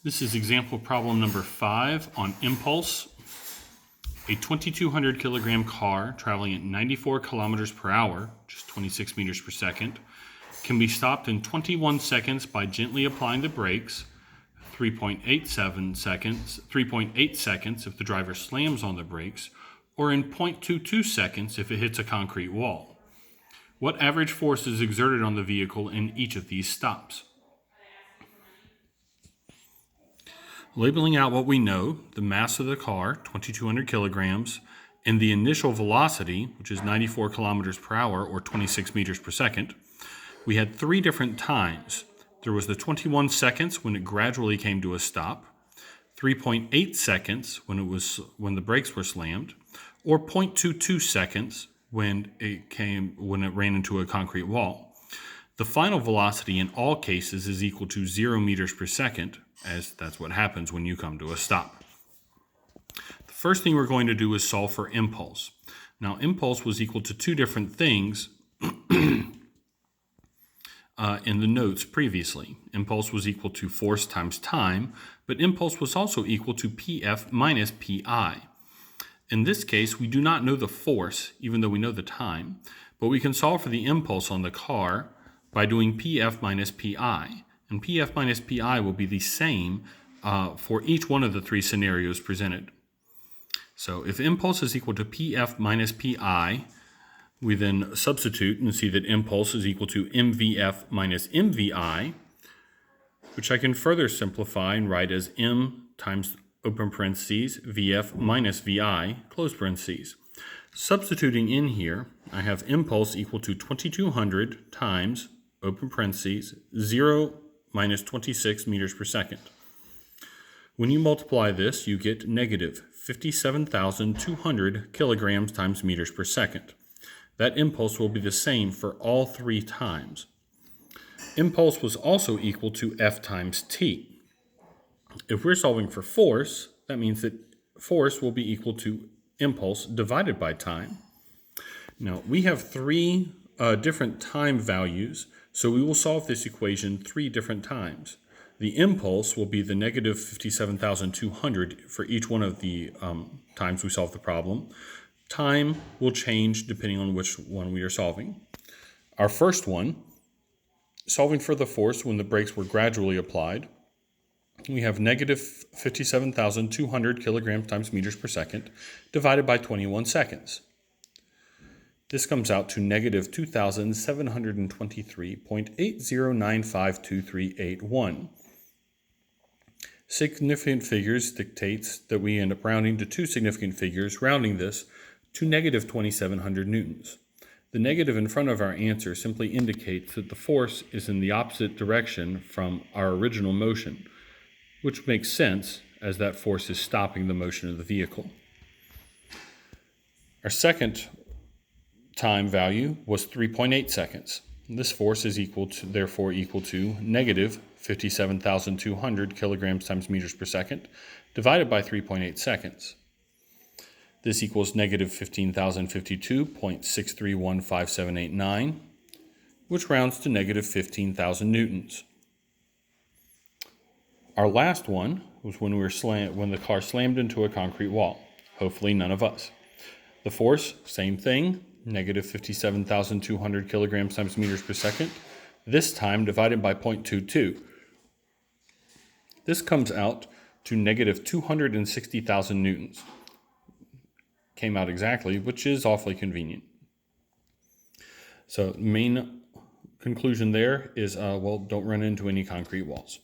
This is example problem number 5 on impulse. A 2,200 kilogram car traveling at 94 kilometers per hour, just 26 meters per second, can be stopped in 21 seconds by gently applying the brakes, 3.8 seconds if the driver slams on the brakes, or in 0.22 seconds if it hits a concrete wall. What average force is exerted on the vehicle in each of these stops? Labeling out what we know, the mass of the car, 2,200 kilograms, and the initial velocity, which is 94 kilometers per hour or 26 meters per second, we had 3 different times. There was the 21 seconds when it gradually came to a stop, 3.8 seconds when the brakes were slammed, or 0.22 seconds when it ran into a concrete wall. The final velocity in all cases is equal to 0 meters per second, as that's what happens when you come to a stop. The first thing we're going to do is solve for impulse. Now, impulse was equal to 2 different things in the notes previously. Impulse was equal to force times time, but impulse was also equal to Pf minus Pi. In this case, we do not know the force, even though we know the time, but we can solve for the impulse on the car by doing Pf minus Pi. And Pf minus Pi will be the same for each one of the 3 scenarios presented. So if impulse is equal to Pf minus Pi, we then substitute and see that impulse is equal to mvf minus mvi, which I can further simplify and write as m times open parentheses vf minus vi close parentheses. Substituting in here, I have impulse equal to 2,200 times open parentheses 0 minus 26 meters per second. When you multiply this, you get negative 57,200 kilograms times meters per second. That impulse will be the same for all 3 times. Impulse was also equal to F times T. If we're solving for force, that means that force will be equal to impulse divided by time. Now, we have 3 different time values, so we will solve this equation 3 different times. The impulse will be the negative 57,200 for each one of the times we solve the problem. Time will change depending on which one we are solving. Our first one, solving for the force when the brakes were gradually applied, we have negative 57,200 kilograms times meters per second divided by 21 seconds. This comes out to negative 2,723.80952381. Significant figures dictates that we end up rounding to 2 significant figures, rounding this to negative 2,700 newtons. The negative in front of our answer simply indicates that the force is in the opposite direction from our original motion, which makes sense as that force is stopping the motion of the vehicle. Our second time value was 3.8 seconds. This force is therefore equal to negative 57,200 kilograms times meters per second divided by 3.8 seconds. This equals negative 15,052.631579, which rounds to negative 15,000 newtons. Our last one was when the car slammed into a concrete wall. Hopefully none of us. The force, same thing, negative 57,200 kilograms times meters per second, this time divided by 0.22. This comes out to negative 260,000 newtons. Came out exactly, which is awfully convenient. So main conclusion there is, don't run into any concrete walls.